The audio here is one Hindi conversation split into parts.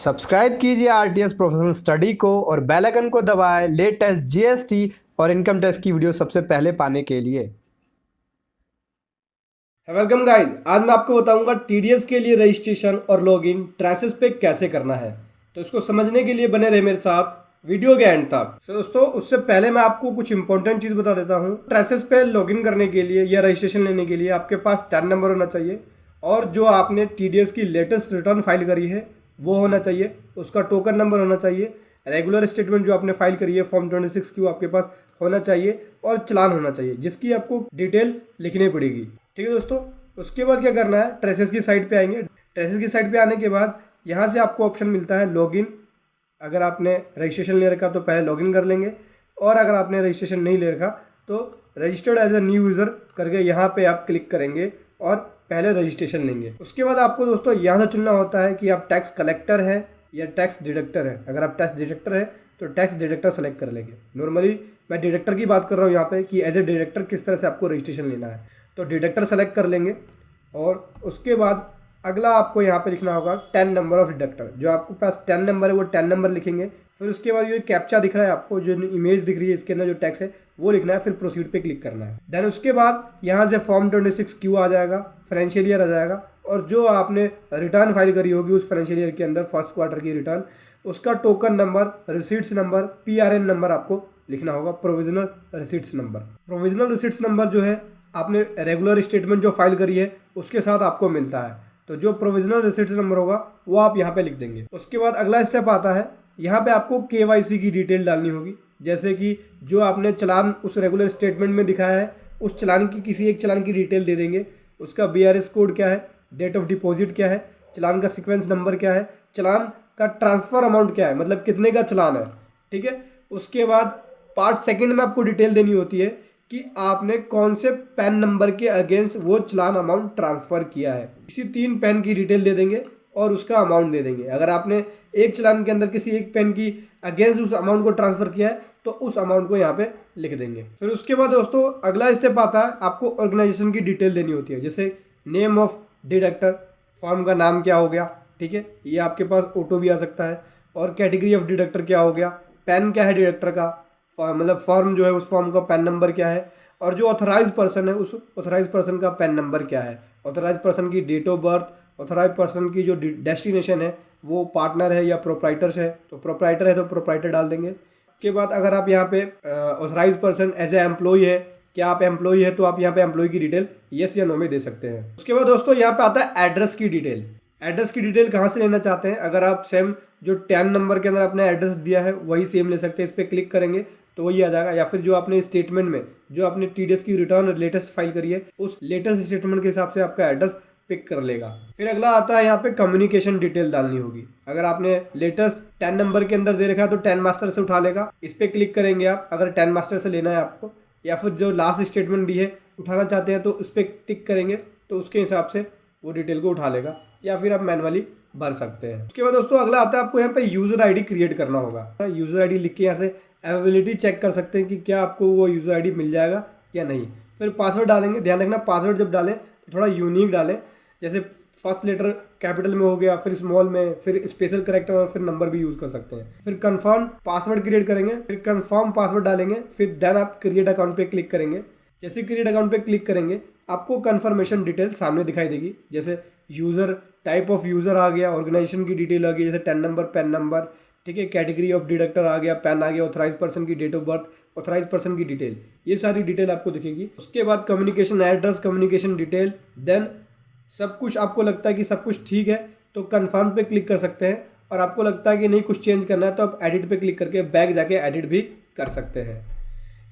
सब्सक्राइब कीजिए आरटीएस प्रोफेशनल स्टडी को और बेल आइकन को दबाएं लेटेस्ट जीएसटी और इनकम टैक्स की वीडियो सबसे पहले पाने के लिए। वेलकम गाइस, आज मैं आपको बताऊंगा टीडीएस के लिए रजिस्ट्रेशन और लॉगिन ट्रेसेस पे कैसे करना है। तो इसको समझने के लिए बने रहे मेरे साथ वीडियो के एंड तक। सो दोस्तों, उससे पहले मैं आपको कुछ इंपॉर्टेंट चीज़ बता देता हूँ। ट्रेसेस पे लॉगिन करने के लिए या रजिस्ट्रेशन लेने के लिए आपके पास टैन नंबर होना चाहिए और जो आपने टीडीएस की लेटेस्ट रिटर्न फाइल करी है वो होना चाहिए, उसका टोकन नंबर होना चाहिए, रेगुलर स्टेटमेंट जो आपने फाइल करी है फॉर्म 26 की वो आपके पास होना चाहिए और चलान होना चाहिए जिसकी आपको डिटेल लिखनी पड़ेगी। ठीक है दोस्तों, उसके बाद क्या करना है, ट्रेसेस की साइट पे आएंगे। ट्रेसेस की साइट पे आने के बाद यहाँ से आपको ऑप्शन मिलता है लॉगिन। अगर आपने रजिस्ट्रेशन ले रखा तो पहले लॉगिन कर लेंगे और अगर आपने रजिस्ट्रेशन नहीं ले रखा तो registered as a new user करके यहाँ पे आप क्लिक करेंगे और पहले रजिस्ट्रेशन लेंगे। उसके बाद आपको दोस्तों यहाँ से चुनना होता है कि आप टैक्स कलेक्टर हैं या टैक्स डिडक्टर है। अगर आप टैक्स डिडक्टर है तो टैक्स डिडक्टर सेलेक्ट कर लेंगे। नॉर्मली मैं डिडक्टर की बात कर रहा हूँ यहाँ पे कि एज ए डिडक्टर किस तरह से आपको रजिस्ट्रेशन लेना है, तो डिडक्टर सेलेक्ट कर लेंगे। और उसके बाद अगला आपको यहाँ पे लिखना होगा टैन नंबर ऑफ डिडक्टर। जो आपके पास टैन नंबर है वो टैन नंबर लिखेंगे। फिर उसके बाद ये कैप्चा दिख रहा है आपको, जो इमेज दिख रही है इसके अंदर जो टैक्स है वो लिखना है, फिर प्रोसीड पे क्लिक करना है। देन उसके बाद यहाँ से फॉर्म 26 क्यू आ जाएगा, फाइनेंशियल ईयर आ जाएगा और जो आपने रिटर्न फाइल करी होगी उस फाइनेंशियल ईयर के अंदर फर्स्ट क्वार्टर की रिटर्न, उसका token number, receipts number, PRN number आपको लिखना होगा, provisional receipts number. Provisional receipts number जो है आपने रेगुलर स्टेटमेंट जो फाइल करी है उसके साथ आपको मिलता है, तो जो प्रोविजनल रिसीट्स नंबर होगा वो आप यहाँ पे लिख देंगे। उसके बाद अगला स्टेप आता है, यहाँ पे आपको केवाईसी की डिटेल डालनी होगी। जैसे कि जो आपने चलान उस रेगुलर स्टेटमेंट में दिखाया है उस चलान की किसी एक चलान की डिटेल दे देंगे। उसका बीआरएस कोड क्या है, डेट ऑफ डिपॉजिट क्या है, चलान का सीक्वेंस नंबर क्या है, चलान का ट्रांसफ़र अमाउंट क्या है, मतलब कितने का चलान है। ठीक है, उसके बाद पार्ट सेकंड में आपको डिटेल देनी होती है कि आपने कौन से पैन नंबर के अगेंस्ट वो चलान अमाउंट ट्रांसफ़र किया है। इसी 3 पैन की डिटेल दे देंगे और उसका अमाउंट दे देंगे। अगर आपने एक चलान के अंदर किसी एक पैन की अगेंस्ट उस अमाउंट को ट्रांसफ़र किया है तो उस अमाउंट को यहाँ पे लिख देंगे। फिर उसके बाद दोस्तों अगला स्टेप आता है, आपको ऑर्गेनाइजेशन की डिटेल देनी होती है। जैसे नेम ऑफ डिडक्टर, फॉर्म का नाम क्या हो गया, ठीक है, ये आपके पास ऑटो भी आ सकता है। और कैटेगरी ऑफ डिडक्टर क्या हो गया, पैन क्या है डिडक्टर का, मतलब फॉर्म जो है उस फॉर्म का पैन नंबर क्या है, और जो ऑथराइज पर्सन है उस ऑथराइज पर्सन का पैन नंबर क्या है, ऑथराइज पर्सन की date of birth, authorise person की जो डेस्टिनेशन है वो पार्टनर है या प्रोप्राइटर्स है, तो प्रोप्राइटर है तो प्रोप्राइटर डाल देंगे। उसके बाद अगर आप यहाँ पे authorise person as a employee है, क्या आप एम्प्लॉई है तो आप यहाँ पे एम्प्लॉई की डिटेल येस या नो में दे सकते हैं। उसके बाद दोस्तों यहाँ पे आता है एड्रेस की डिटेल। एड्रेस की डिटेल कहाँ से लेना चाहते हैं, अगर आप सेम जो टैन नंबर के अंदर आपने एड्रेस दिया है वही सेम ले सकते हैं। इस पर क्लिक करेंगे तो वही आ जाएगा, या फिर जो आपने स्टेटमेंट में जो आपने टीडीएस की रिटर्न लेटेस्ट फाइल करी है उस लेटेस्ट स्टेटमेंट के हिसाब से आपका एड्रेस पिक कर लेगा। फिर अगला आता है यहाँ पे कम्युनिकेशन डिटेल डालनी होगी। अगर आपने लेटेस्ट 10 नंबर के अंदर दे रखा है तो 10 मास्टर से उठा लेगा, इस पर क्लिक करेंगे आप अगर 10 मास्टर से लेना है आपको, या फिर जो लास्ट स्टेटमेंट दी है उठाना चाहते हैं तो उस पर टिक करेंगे तो उसके हिसाब से वो डिटेल को उठा लेगा, या फिर आप मैनुअली भर सकते हैं। उसके बाद दोस्तों अगला आता है, आपको यहाँ पे यूज़र आईडी क्रिएट करना होगा। यूज़र आईडी लिख के यहाँ से अवेलेबिलिटी चेक कर सकते हैं कि क्या आपको वो यूज़र आईडी मिल जाएगा या नहीं। फिर पासवर्ड डालेंगे, ध्यान रखना पासवर्ड जब डालें तो थोड़ा यूनिक डालें, जैसे फर्स्ट लेटर कैपिटल में हो गया, फिर स्मॉल में, फिर स्पेशल करेक्टर और फिर नंबर भी यूज़ कर सकते हैं। फिर कंफर्म पासवर्ड क्रिएट करेंगे, फिर कंफर्म पासवर्ड डालेंगे, फिर देन आप क्रिएट अकाउंट पे क्लिक करेंगे। जैसे क्रिएट अकाउंट पे क्लिक करेंगे आपको कंफर्मेशन डिटेल सामने दिखाई देगी, जैसे यूज़र, टाइप ऑफ यूज़र आ गया, ऑर्गेनाइजेशन की डिटेल आ गई जैसे टैन नंबर, पैन नंबर, ठीक है, कैटेगरी ऑफ डिडक्टर आ गया, पैन आ गया, ऑथराइज पर्सन की date of birth, authorise person की डिटेल, ये सारी डिटेल आपको दिखेगी। उसके बाद communication address, communication detail, then सब कुछ आपको लगता है कि सब कुछ ठीक है तो कंफर्म पे क्लिक कर सकते हैं, और आपको लगता है कि नहीं कुछ चेंज करना है तो आप एडिट पे क्लिक करके बैक जाके एडिट भी कर सकते हैं।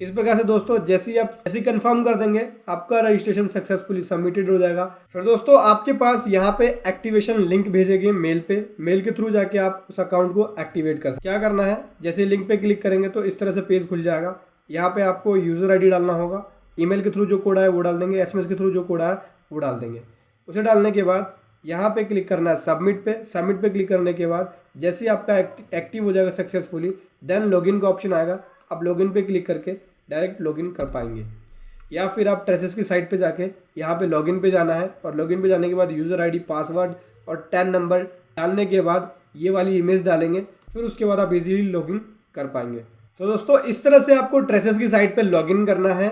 इस प्रकार से दोस्तों जैसे ही आप ऐसे कंफर्म कर देंगे आपका रजिस्ट्रेशन सक्सेसफुली सबमिटेड हो जाएगा। फिर दोस्तों आपके पास यहाँ पे एक्टिवेशन लिंक भेजेंगे मेल पे, मेल के थ्रू जाके आप उस अकाउंट को एक्टिवेट कर सकते हैं। क्या करना है, जैसे लिंक पे क्लिक करेंगे तो इस तरह से पेज खुल जाएगा। यहाँ पे आपको यूज़र आईडी डालना होगा, ईमेल के थ्रू जो कोड है वो डाल देंगे, एसएमएस के थ्रू जो कोड है वो डाल देंगे। उसे डालने के बाद यहाँ पे क्लिक करना है सबमिट पे। सबमिट पे क्लिक करने के बाद जैसे ही आपका एक्टिव हो जाएगा सक्सेसफुली, देन लॉगिन का ऑप्शन आएगा। आप लॉगिन पे क्लिक करके डायरेक्ट लॉगिन कर पाएंगे। या फिर आप ट्रेसेस की साइट पे जाके यहाँ पे लॉगिन पे जाना है और लॉगिन पे जाने के बाद यूज़र आईडी, पासवर्ड और टैन नंबर डालने के बाद ये वाली इमेज डालेंगे, फिर उसके बाद आप इजीली लॉगिन कर पाएंगे। तो दोस्तों इस तरह से आपको ट्रेसेस की साइट पे लॉगिन करना है।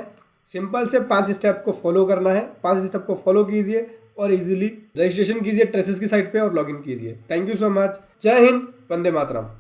सिंपल से 5 स्टेप को फॉलो करना है। 5 स्टेप को फॉलो कीजिए और इजीली रजिस्ट्रेशन कीजिए ट्रेसेस की साइट पे और लॉगिन कीजिए। Thank you so much. जय हिंद, वंदे मातरम।